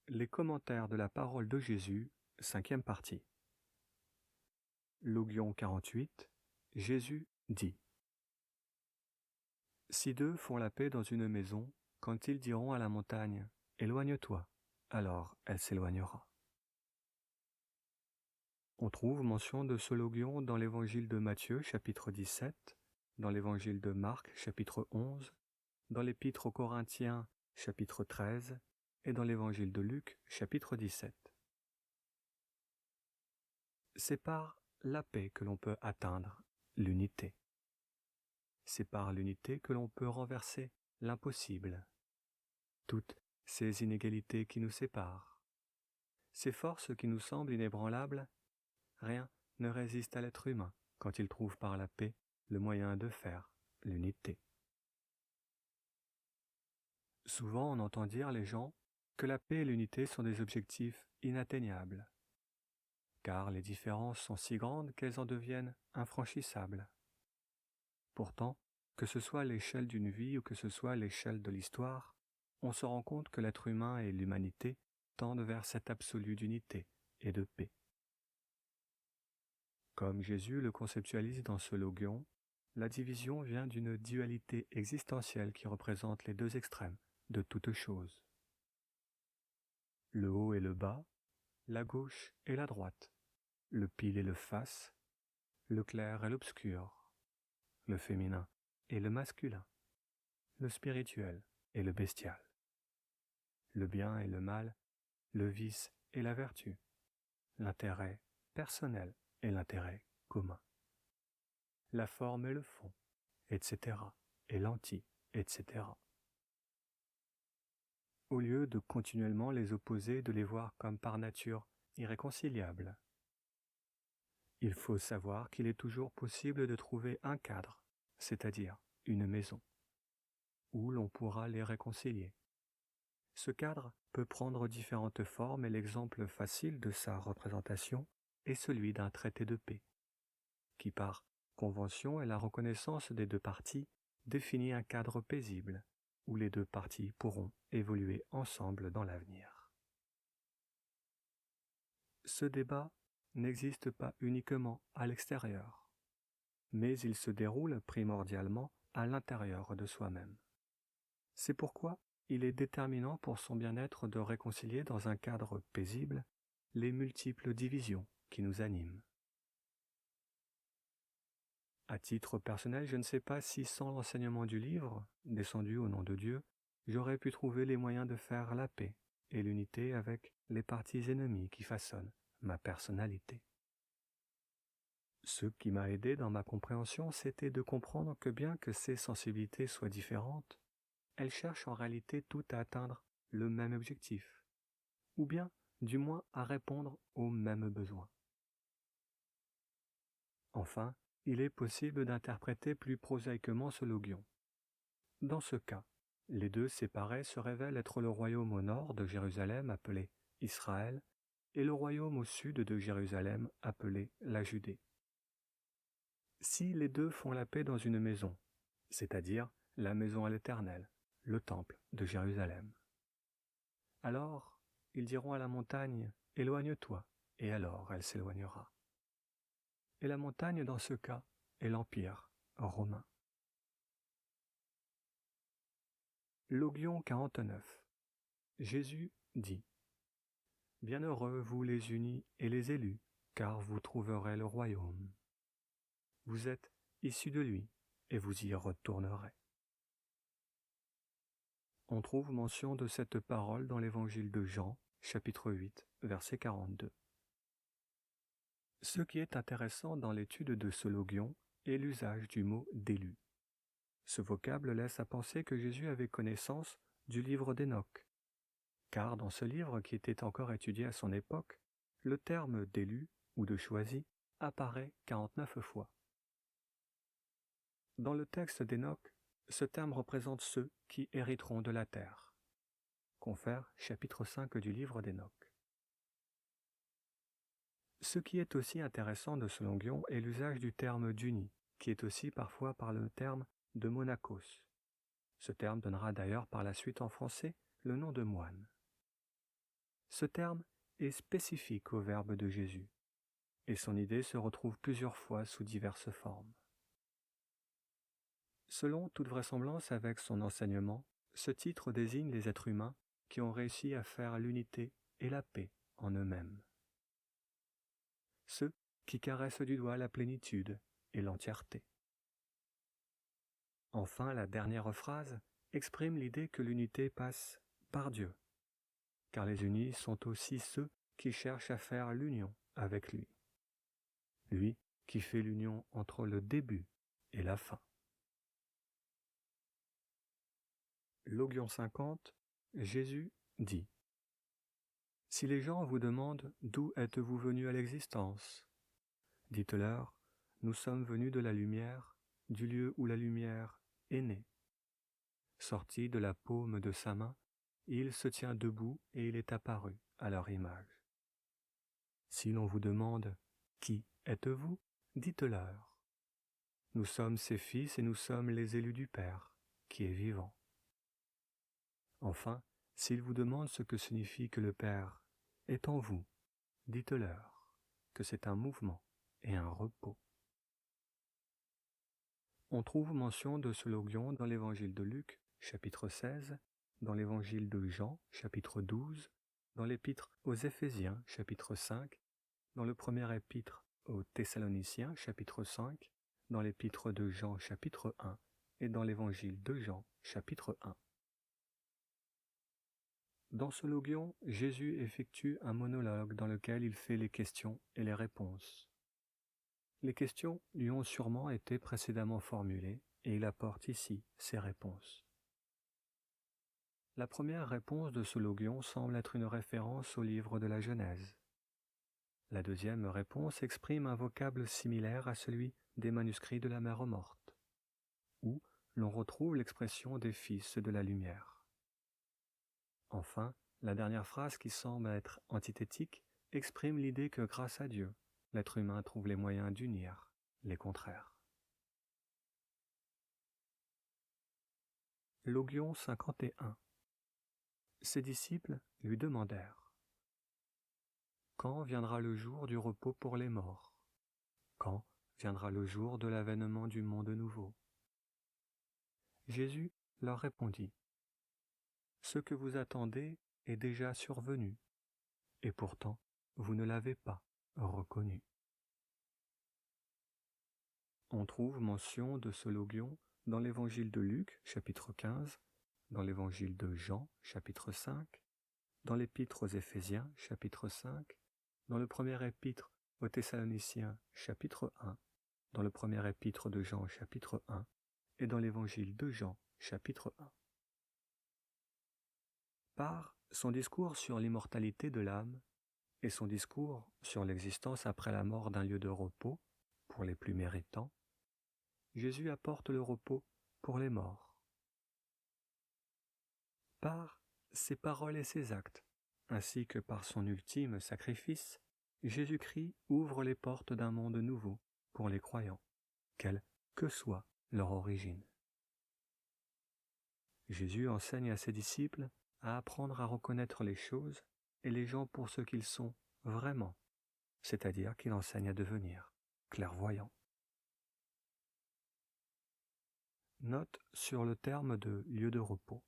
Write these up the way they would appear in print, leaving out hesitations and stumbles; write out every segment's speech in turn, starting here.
Les commentaires de la parole de Jésus, 5e partie. Logion 48, Jésus dit. Si deux font la paix dans une maison, quand ils diront à la montagne, « Éloigne-toi », alors elle s'éloignera. On trouve mention de ce logion dans l'évangile de Matthieu, chapitre 17, dans l'évangile de Marc, chapitre 11, dans l'épître aux Corinthiens, chapitre 13, et dans l'évangile de Luc, chapitre 17. C'est par la paix que l'on peut atteindre l'unité. C'est par l'unité que l'on peut renverser l'impossible, toutes ces inégalités qui nous séparent. Ces forces qui nous semblent inébranlables, rien ne résiste à l'être humain quand il trouve par la paix le moyen de faire l'unité. Souvent on entend dire les gens que la paix et l'unité sont des objectifs inatteignables, car les différences sont si grandes qu'elles en deviennent infranchissables. Pourtant, que ce soit à l'échelle d'une vie ou que ce soit à l'échelle de l'histoire, on se rend compte que l'être humain et l'humanité tendent vers cet absolu d'unité et de paix. Comme Jésus le conceptualise dans ce logion, la division vient d'une dualité existentielle qui représente les deux extrêmes de toute chose. Le haut et le bas, la gauche et la droite, le pile et le face, le clair et l'obscur, le féminin et le masculin, le spirituel et le bestial, le bien et le mal, le vice et la vertu, l'intérêt personnel et l'intérêt commun, la forme et le fond, etc., et l'anti, etc. Au lieu de continuellement les opposer, de les voir comme par nature irréconciliables. Il faut savoir qu'il est toujours possible de trouver un cadre, c'est-à-dire une maison, où l'on pourra les réconcilier. Ce cadre peut prendre différentes formes et l'exemple facile de sa représentation est celui d'un traité de paix, qui par convention et la reconnaissance des deux parties définit un cadre paisible, où les deux parties pourront évoluer ensemble dans l'avenir. Ce débat n'existe pas uniquement à l'extérieur, mais il se déroule primordialement à l'intérieur de soi-même. C'est pourquoi il est déterminant pour son bien-être de réconcilier dans un cadre paisible les multiples divisions qui nous animent. À titre personnel, je ne sais pas si sans l'enseignement du livre, descendu au nom de Dieu, j'aurais pu trouver les moyens de faire la paix et l'unité avec les parties ennemies qui façonnent ma personnalité. Ce qui m'a aidé dans ma compréhension, c'était de comprendre que bien que ces sensibilités soient différentes, elles cherchent en réalité toutes à atteindre le même objectif, ou bien, du moins, à répondre aux mêmes besoins. Enfin, il est possible d'interpréter plus prosaïquement ce logion. Dans ce cas, les deux séparés se révèlent être le royaume au nord de Jérusalem appelé Israël et le royaume au sud de Jérusalem appelé la Judée. Si les deux font la paix dans une maison, c'est-à-dire la maison à l'Éternel, le temple de Jérusalem, alors ils diront à la montagne « Éloigne-toi » et alors elle s'éloignera. Et la montagne dans ce cas est l'Empire romain. Logion 49. Jésus dit « Bienheureux vous les unis et les élus, car vous trouverez le royaume. Vous êtes issus de lui, et vous y retournerez. » On trouve mention de cette parole dans l'évangile de Jean, chapitre 8, verset 42. Ce qui est intéressant dans l'étude de ce logion est l'usage du mot « d'élu ». Ce vocable laisse à penser que Jésus avait connaissance du livre d'Hénoch, car dans ce livre qui était encore étudié à son époque, le terme « d'élu » ou de « choisi » apparaît 49 fois. Dans le texte d'Hénoch, ce terme représente ceux qui hériteront de la terre. Confère chapitre 5 du livre d'Hénoch. Ce qui est aussi intéressant de ce logion est l'usage du terme d'uni, qui est aussi parfois par le terme de monachos. Ce terme donnera d'ailleurs par la suite en français le nom de moine. Ce terme est spécifique au verbe de Jésus, et son idée se retrouve plusieurs fois sous diverses formes. Selon toute vraisemblance avec son enseignement, ce titre désigne les êtres humains qui ont réussi à faire l'unité et la paix en eux-mêmes. Ceux qui caressent du doigt la plénitude et l'entièreté. Enfin, la dernière phrase exprime l'idée que l'unité passe par Dieu, car les unis sont aussi ceux qui cherchent à faire l'union avec lui. Lui qui fait l'union entre le début et la fin. Logion 50, Jésus dit : Si les gens vous demandent d'où êtes-vous venus à l'existence, dites-leur : nous sommes venus de la lumière, du lieu où la lumière est née. Sorti de la paume de sa main, il se tient debout et il est apparu à leur image. Si l'on vous demande « Qui êtes-vous » dites-leur : nous sommes ses fils et nous sommes les élus du Père, qui est vivant. Enfin, s'ils vous demandent ce que signifie que le Père est en vous, dites-leur que c'est un mouvement et un repos. On trouve mention de ce logion dans l'évangile de Luc, chapitre 16, dans l'évangile de Jean, chapitre 12, dans l'épître aux Éphésiens, chapitre 5, dans le premier épître aux Thessaloniciens, chapitre 5, dans l'épître de Jean, chapitre 1, et dans l'évangile de Jean, chapitre 1. Dans ce logion, Jésus effectue un monologue dans lequel il fait les questions et les réponses. Les questions lui ont sûrement été précédemment formulées et il apporte ici ses réponses. La première réponse de ce logion semble être une référence au livre de la Genèse. La deuxième réponse exprime un vocable similaire à celui des manuscrits de la Mère morte, où l'on retrouve l'expression des fils de la lumière. Enfin, la dernière phrase qui semble être antithétique exprime l'idée que grâce à Dieu, l'être humain trouve les moyens d'unir les contraires. Logion 51. Ses disciples lui demandèrent : Quand viendra le jour du repos pour les morts ? Quand viendra le jour de l'avènement du monde nouveau ? Jésus leur répondit : Ce que vous attendez est déjà survenu, et pourtant vous ne l'avez pas reconnu. On trouve mention de ce logion dans l'évangile de Luc, chapitre 15, dans l'évangile de Jean, chapitre 5, dans l'épître aux Éphésiens, chapitre 5, dans le premier épître aux Thessaloniciens, chapitre 1, dans le premier épître de Jean, chapitre 1, et dans l'évangile de Jean, chapitre 1. Par son discours sur l'immortalité de l'âme et son discours sur l'existence après la mort d'un lieu de repos pour les plus méritants, Jésus apporte le repos pour les morts. Par ses paroles et ses actes, ainsi que par son ultime sacrifice, Jésus-Christ ouvre les portes d'un monde nouveau pour les croyants, quelle que soit leur origine. Jésus enseigne à ses disciples à apprendre à reconnaître les choses et les gens pour ce qu'ils sont vraiment, c'est-à-dire qu'il enseigne à devenir clairvoyants. Note sur le terme de lieu de repos.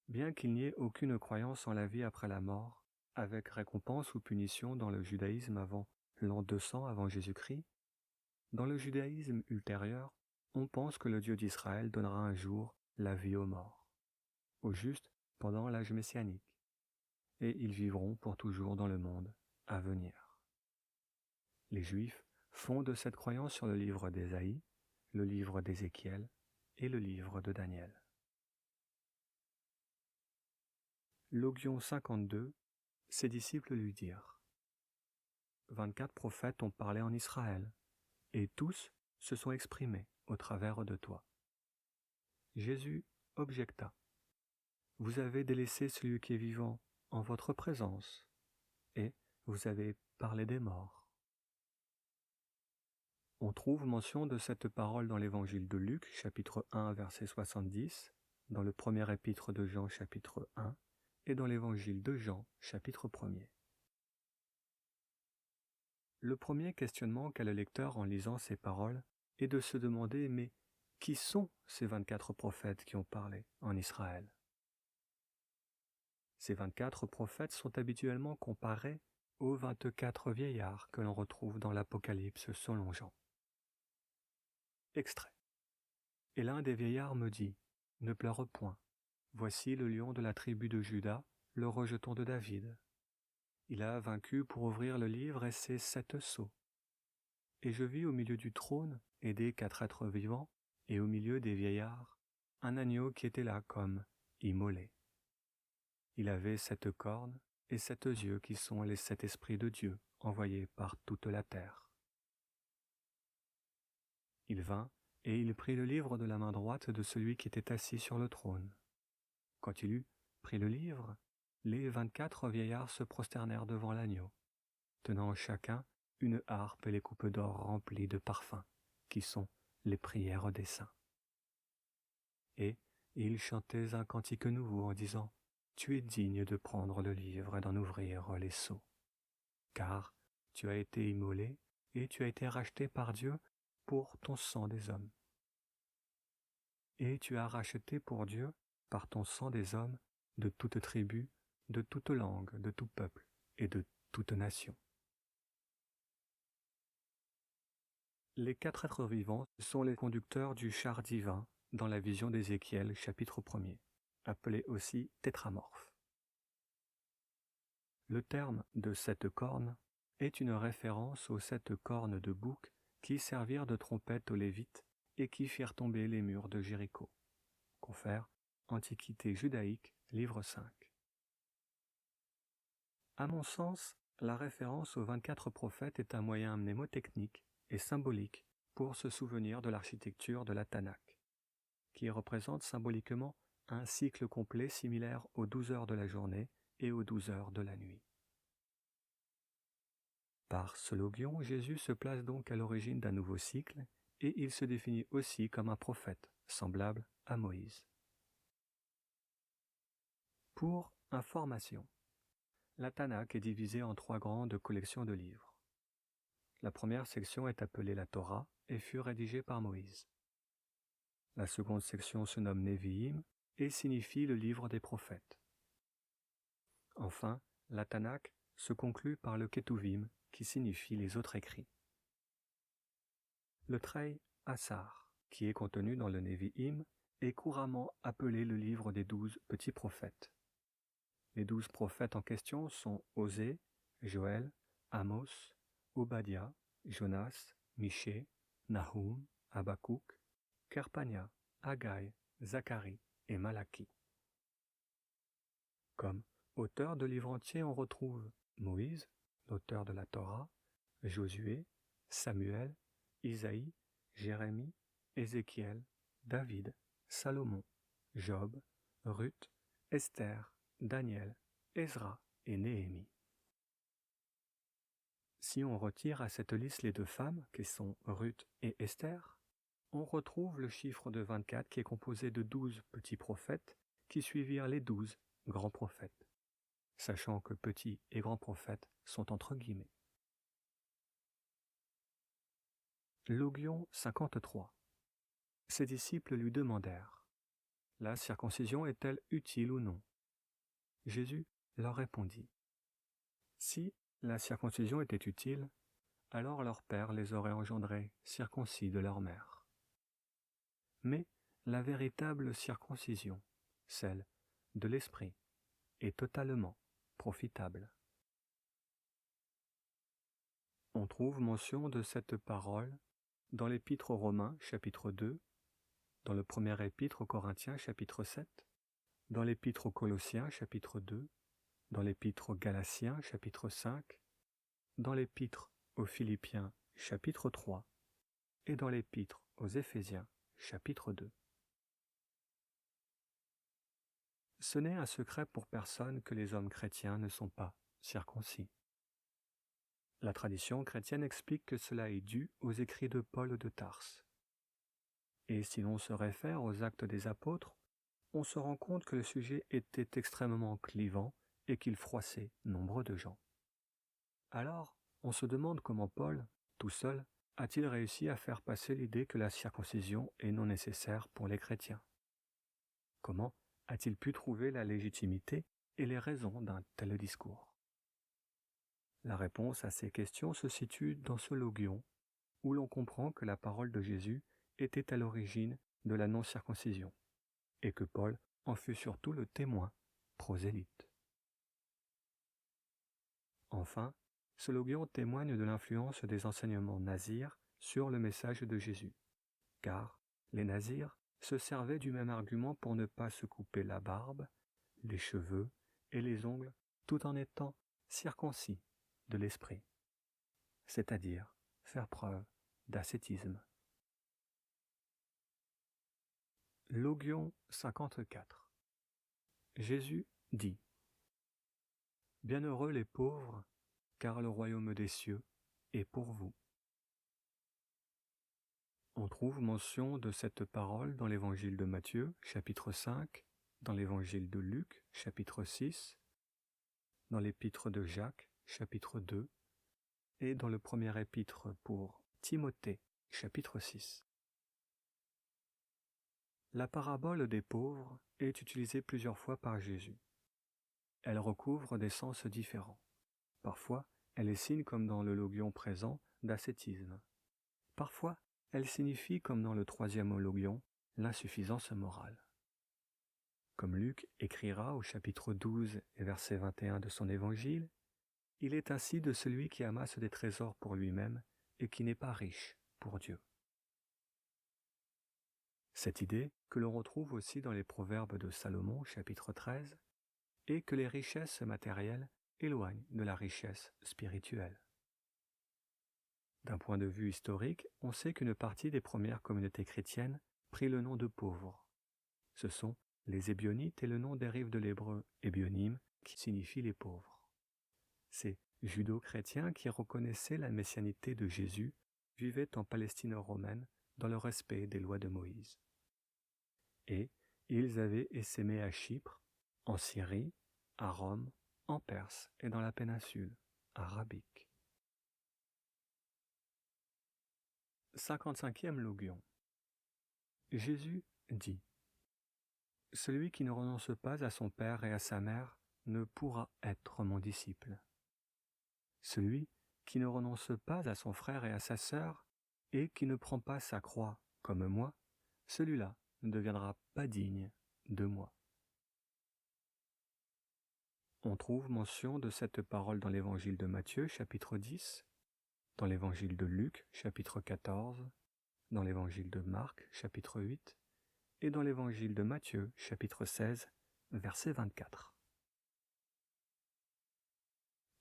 Bien qu'il n'y ait aucune croyance en la vie après la mort, avec récompense ou punition dans le judaïsme avant l'an 200 avant Jésus-Christ, dans le judaïsme ultérieur, on pense que le Dieu d'Israël donnera un jour la vie aux morts, aux justes pendant l'âge messianique, et ils vivront pour toujours dans le monde à venir. Les Juifs fondent cette croyance sur le livre d'Ésaïe, le livre d'Ézéchiel et le livre de Daniel. Logion 52, ses disciples lui dirent : 24 prophètes ont parlé en Israël, et tous se sont exprimés au travers de toi. Jésus objecta : Vous avez délaissé celui qui est vivant en votre présence, et vous avez parlé des morts. On trouve mention de cette parole dans l'évangile de Luc, chapitre 1, verset 70, dans le premier épître de Jean, chapitre 1, et dans l'évangile de Jean, chapitre 1er. Le premier questionnement qu'a le lecteur en lisant ces paroles est de se demander « Mais qui sont ces 24 prophètes qui ont parlé en Israël ?» Ces 24 prophètes sont habituellement comparés aux 24 vieillards que l'on retrouve dans l'Apocalypse selon Jean. Extrait. Et l'un des vieillards me dit « Ne pleure point, voici le lion de la tribu de Juda, le rejeton de David. Il a vaincu pour ouvrir le livre et ses 7 sceaux. Et je vis au milieu du trône et des 4 êtres vivants, et au milieu des vieillards, un agneau qui était là comme immolé. Il avait 7 cornes et 7 yeux qui sont les 7 esprits de Dieu envoyés par toute la terre. Il vint et il prit le livre de la main droite de celui qui était assis sur le trône. Quand il eut pris le livre, les 24 vieillards se prosternèrent devant l'agneau, tenant chacun une harpe et les coupes d'or remplies de parfums, qui sont les prières des saints. Et ils chantaient un cantique nouveau en disant « Tu es digne de prendre le livre et d'en ouvrir les sceaux, car tu as été immolé et tu as été racheté par Dieu pour ton sang des hommes. Et tu as racheté pour Dieu, par ton sang des hommes, de toute tribu, de toute langue, de tout peuple et de toute nation. » Les 4 êtres vivants sont les conducteurs du char divin dans la vision d'Ézéchiel, chapitre 1er, appelé aussi tétramorphe. Le terme de 7 cornes est une référence aux 7 cornes de bouc qui servirent de trompette aux Lévites et qui firent tomber les murs de Jéricho. Confère Antiquité judaïque, livre 5. À mon sens, la référence aux 24 prophètes est un moyen mnémotechnique et symbolique pour se souvenir de l'architecture de la Tanakh, qui représente symboliquement un cycle complet similaire aux 12 heures de la journée et aux 12 heures de la nuit. Par ce logion, Jésus se place donc à l'origine d'un nouveau cycle et il se définit aussi comme un prophète, semblable à Moïse. Pour information, la Tanakh est divisée en 3 grandes collections de livres. La première section est appelée la Torah et fut rédigée par Moïse. La seconde section se nomme Nevi'im et signifie le livre des prophètes. Enfin, la Tanakh se conclut par le Ketuvim qui signifie les autres écrits. Le Trei Assar, qui est contenu dans le Nevi'im, est couramment appelé le livre des 12 petits prophètes. Les 12 prophètes en question sont Osée, Joël, Amos, Obadiah, Jonas, Michée, Nahum, Habakkuk, Kerpania, Haggai, Zacharie et Malachi. Comme auteur de livres entiers, on retrouve Moïse, l'auteur de la Torah, Josué, Samuel, Isaïe, Jérémie, Ézéchiel, David, Salomon, Job, Ruth, Esther, Daniel, Ezra et Néhémie. Si on retire à cette liste les 2 femmes, qui sont Ruth et Esther, on retrouve le chiffre de 24 qui est composé de 12 petits prophètes qui suivirent les 12 grands prophètes, sachant que petits et grands prophètes sont entre guillemets. Logion 53. Ses disciples lui demandèrent « La circoncision est-elle utile ou non ?» Jésus leur répondit « Si la circoncision était utile, alors leur père les aurait engendrés circoncis de leur mère. Mais la véritable circoncision, celle de l'esprit, est totalement profitable. » On trouve mention de cette parole dans l'Épître aux Romains, chapitre 2, dans le premier Épître aux Corinthiens, chapitre 7, dans l'Épître aux Colossiens, chapitre 2, dans l'Épître aux Galatiens, chapitre 5, dans l'Épître aux Philippiens, chapitre 3, et dans l'Épître aux Éphésiens, chapitre 2. Ce n'est un secret pour personne que les hommes chrétiens ne sont pas circoncis. La tradition chrétienne explique que cela est dû aux écrits de Paul de Tarse. Et si l'on se réfère aux Actes des Apôtres, on se rend compte que le sujet était extrêmement clivant et qu'il froissait nombre de gens. Alors, on se demande comment Paul, tout seul, a-t-il réussi à faire passer l'idée que la circoncision est non nécessaire pour les chrétiens? Comment a-t-il pu trouver la légitimité et les raisons d'un tel discours? La réponse à ces questions se situe dans ce logion, où l'on comprend que la parole de Jésus était à l'origine de la non-circoncision, et que Paul en fut surtout le témoin prosélyte. Enfin, ce logion témoigne de l'influence des enseignements nazirs sur le message de Jésus, car les nazirs se servaient du même argument pour ne pas se couper la barbe, les cheveux et les ongles tout en étant circoncis de l'esprit, c'est-à-dire faire preuve d'ascétisme. Logion 54. Jésus dit : Bienheureux les pauvres, car le royaume des cieux est pour vous. On trouve mention de cette parole dans l'évangile de Matthieu, chapitre 5, dans l'évangile de Luc, chapitre 6, dans l'épître de Jacques, chapitre 2, et dans le premier épître pour Timothée, chapitre 6. La parabole des pauvres est utilisée plusieurs fois par Jésus. Elle recouvre des sens différents. Parfois, elle est signe, comme dans le logion présent, d'ascétisme. Parfois, elle signifie, comme dans le troisième logion, l'insuffisance morale. Comme Luc écrira au chapitre 12 et verset 21 de son évangile, il est ainsi de celui qui amasse des trésors pour lui-même et qui n'est pas riche pour Dieu. Cette idée, que l'on retrouve aussi dans les Proverbes de Salomon, chapitre 13, est que les richesses matérielles éloignent de la richesse spirituelle. D'un point de vue historique, on sait qu'une partie des premières communautés chrétiennes prit le nom de pauvres. Ce sont les Ébionites et le nom dérive de l'hébreu Ébionim, qui signifie les pauvres. Ces judo-chrétiens qui reconnaissaient la messianité de Jésus vivaient en Palestine romaine dans le respect des lois de Moïse. Et ils avaient essaimé à Chypre, en Syrie, à Rome, en Perse et dans la péninsule arabique. 55e logion. Jésus dit : Celui qui ne renonce pas à son père et à sa mère ne pourra être mon disciple. Celui qui ne renonce pas à son frère et à sa sœur et qui ne prend pas sa croix comme moi, celui-là ne deviendra pas digne de moi. On trouve mention de cette parole dans l'évangile de Matthieu, chapitre 10, dans l'évangile de Luc, chapitre 14, dans l'évangile de Marc, chapitre 8, et dans l'évangile de Matthieu, chapitre 16, verset 24.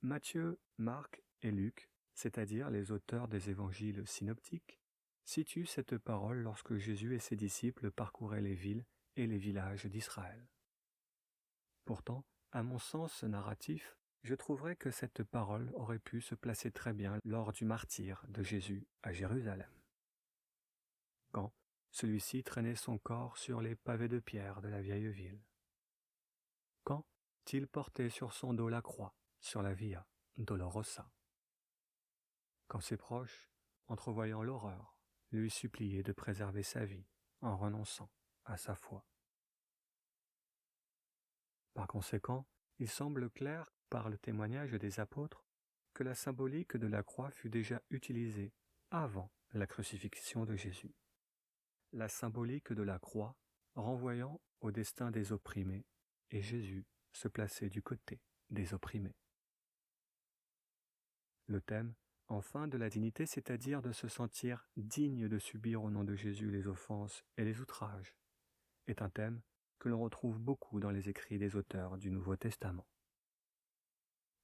Matthieu, Marc et Luc, c'est-à-dire les auteurs des évangiles synoptiques, situent cette parole lorsque Jésus et ses disciples parcouraient les villes et les villages d'Israël. Pourtant, à mon sens narratif, je trouverais que cette parole aurait pu se placer très bien lors du martyre de Jésus à Jérusalem, quand celui-ci traînait son corps sur les pavés de pierre de la vieille ville, quand il portait sur son dos la croix sur la Via Dolorosa, quand ses proches, entrevoyant l'horreur, lui suppliaient de préserver sa vie en renonçant à sa foi. Par conséquent, il semble clair, par le témoignage des apôtres, que la symbolique de la croix fut déjà utilisée avant la crucifixion de Jésus. La symbolique de la croix renvoyant au destin des opprimés, et Jésus se plaçait du côté des opprimés. Le thème, enfin, de la dignité, c'est-à-dire de se sentir digne de subir au nom de Jésus les offenses et les outrages, est un thème que l'on retrouve beaucoup dans les écrits des auteurs du Nouveau Testament.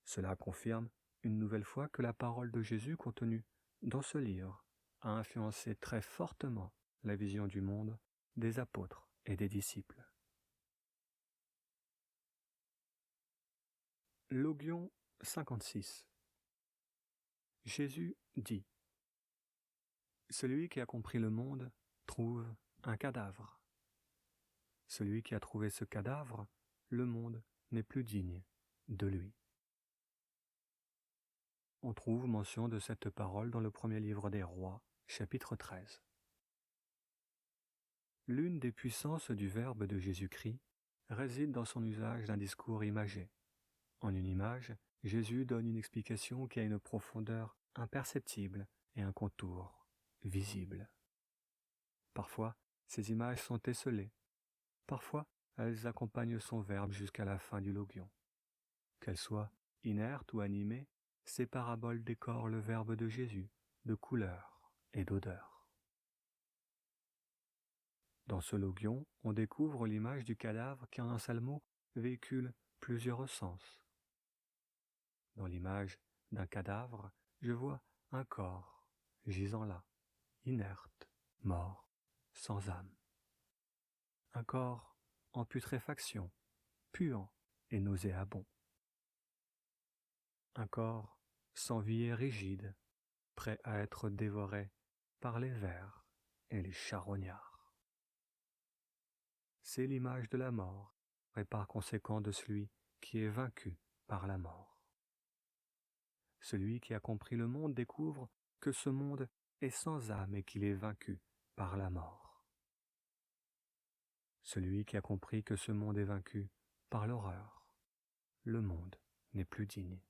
Cela confirme une nouvelle fois que la parole de Jésus contenue dans ce livre a influencé très fortement la vision du monde des apôtres et des disciples. Logion 56. Jésus dit : Celui qui a compris le monde trouve un cadavre. celui qui a trouvé ce cadavre, le monde n'est plus digne de lui. On trouve mention de cette parole dans le premier livre des Rois, chapitre 13. L'une des puissances du Verbe de Jésus-Christ réside dans son usage d'un discours imagé. En une image, Jésus donne une explication qui a une profondeur imperceptible et un contour visible. Parfois, ces images sont esselées. Parfois, elles accompagnent son verbe jusqu'à la fin du logion. Qu'elles soient inertes ou animées, ces paraboles décorent le verbe de Jésus de couleurs et d'odeurs. Dans ce logion, on découvre l'image du cadavre qui en un seul mot véhicule plusieurs sens. Dans l'image d'un cadavre, je vois un corps gisant là, inerte, mort, sans âme. Un corps en putréfaction, puant et nauséabond. Un corps sans vie et rigide, prêt à être dévoré par les vers et les charognards. C'est l'image de la mort, et par conséquent de celui qui est vaincu par la mort. Celui qui a compris le monde découvre que ce monde est sans âme et qu'il est vaincu par la mort. Celui qui a compris que ce monde est vaincu par l'horreur, le monde n'est plus digne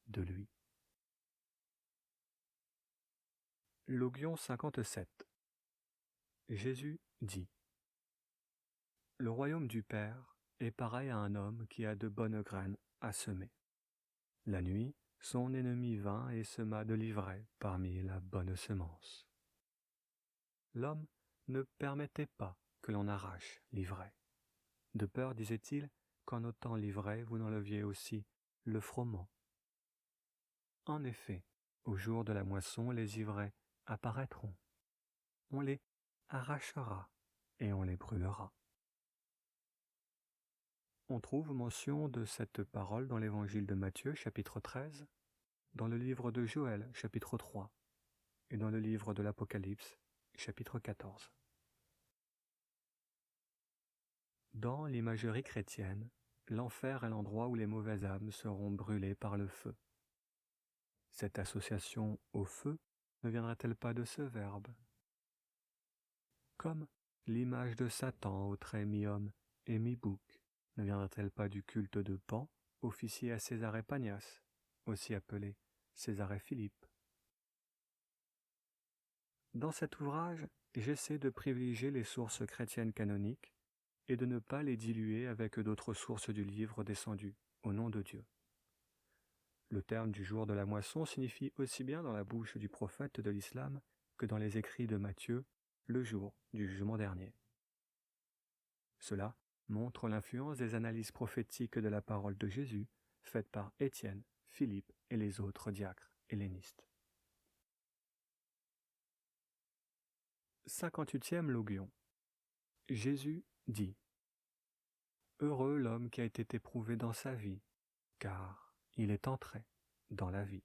de lui. Logion 57. Jésus dit : Le royaume du Père est pareil à un homme qui a de bonnes graines à semer. La nuit, son ennemi vint et sema de l'ivraie parmi la bonne semence. L'homme ne permettait pas que l'on arrache l'ivraie. De peur, disait-il, qu'en ôtant l'ivraie, vous n'enleviez aussi le froment. En effet, au jour de la moisson, les ivraies apparaîtront. On les arrachera et on les brûlera. On trouve mention de cette parole dans l'évangile de Matthieu, chapitre 13, dans le livre de Joël, chapitre 3, et dans le livre de l'Apocalypse, chapitre 14. Dans l'imagerie chrétienne, l'enfer est l'endroit où les mauvaises âmes seront brûlées par le feu. Cette association au feu ne viendrait-elle pas de ce verbe ? Comme l'image de Satan aux traits mi-homme et mi-bouc ne viendrait-elle pas du culte de Pan, officier à Césarée Pagnas, aussi appelé Césarée Philippe ? Dans cet ouvrage, j'essaie de privilégier les sources chrétiennes canoniques et de ne pas les diluer avec d'autres sources du livre descendu au nom de Dieu. Le terme du jour de la moisson signifie aussi bien dans la bouche du prophète de l'islam que dans les écrits de Matthieu, le jour du jugement dernier. Cela montre l'influence des analyses prophétiques de la parole de Jésus faites par Étienne, Philippe et les autres diacres hellénistes. 58e logion. Jésus dit : Heureux l'homme qui a été éprouvé dans sa vie, car il est entré dans la vie.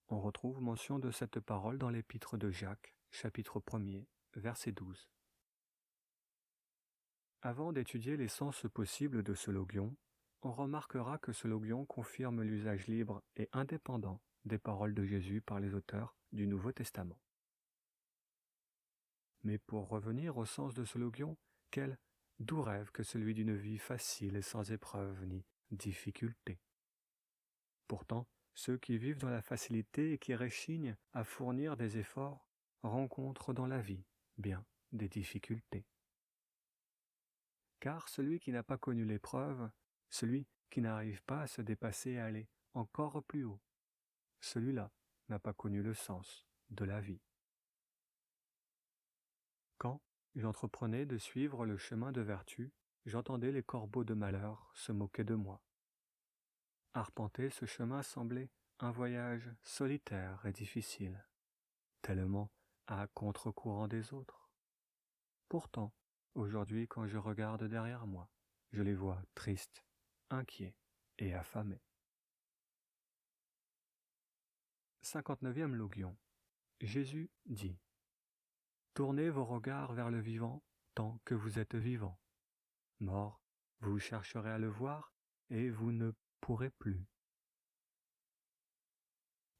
On retrouve mention de cette parole dans l'épître de Jacques, chapitre 1er, verset 12. Avant d'étudier les sens possibles de ce logion, on remarquera que ce logion confirme l'usage libre et indépendant des paroles de Jésus par les auteurs du Nouveau Testament. Mais pour revenir au sens de ce logion, quel doux rêve que celui d'une vie facile et sans épreuve ni difficulté. Pourtant, ceux qui vivent dans la facilité et qui réchignent à fournir des efforts rencontrent dans la vie bien des difficultés. Car celui qui n'a pas connu l'épreuve, celui qui n'arrive pas à se dépasser et à aller encore plus haut, celui-là n'a pas connu le sens de la vie. Quand j'entreprenais de suivre le chemin de vertu, j'entendais les corbeaux de malheur se moquer de moi. Arpenter ce chemin semblait un voyage solitaire et difficile, tellement à contre-courant des autres. Pourtant, aujourd'hui, quand je regarde derrière moi, je les vois tristes, inquiets et affamés. 59e logion. Jésus dit : Tournez vos regards vers le vivant, tant que vous êtes vivant. Mort, vous chercherez à le voir et vous ne pourrez plus.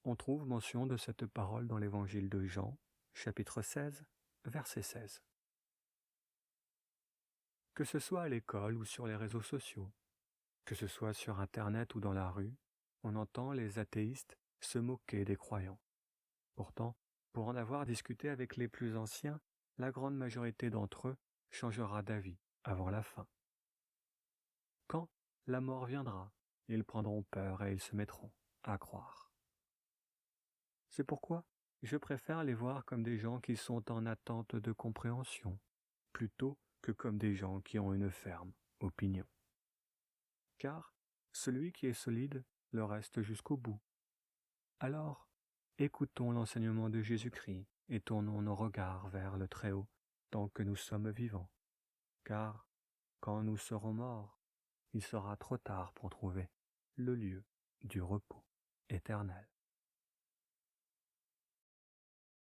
On trouve mention de cette parole dans l'évangile de Jean, chapitre 16, verset 16. Que ce soit à l'école ou sur les réseaux sociaux, que ce soit sur Internet ou dans la rue, on entend les athéistes se moquer des croyants. Pourtant, pour en avoir discuté avec les plus anciens, la grande majorité d'entre eux changera d'avis avant la fin. Quand la mort viendra, ils prendront peur et ils se mettront à croire. C'est pourquoi je préfère les voir comme des gens qui sont en attente de compréhension, plutôt que comme des gens qui ont une ferme opinion. Car celui qui est solide le reste jusqu'au bout. Alors, écoutons l'enseignement de Jésus-Christ et tournons nos regards vers le Très-Haut tant que nous sommes vivants. Car, quand nous serons morts, il sera trop tard pour trouver le lieu du repos éternel.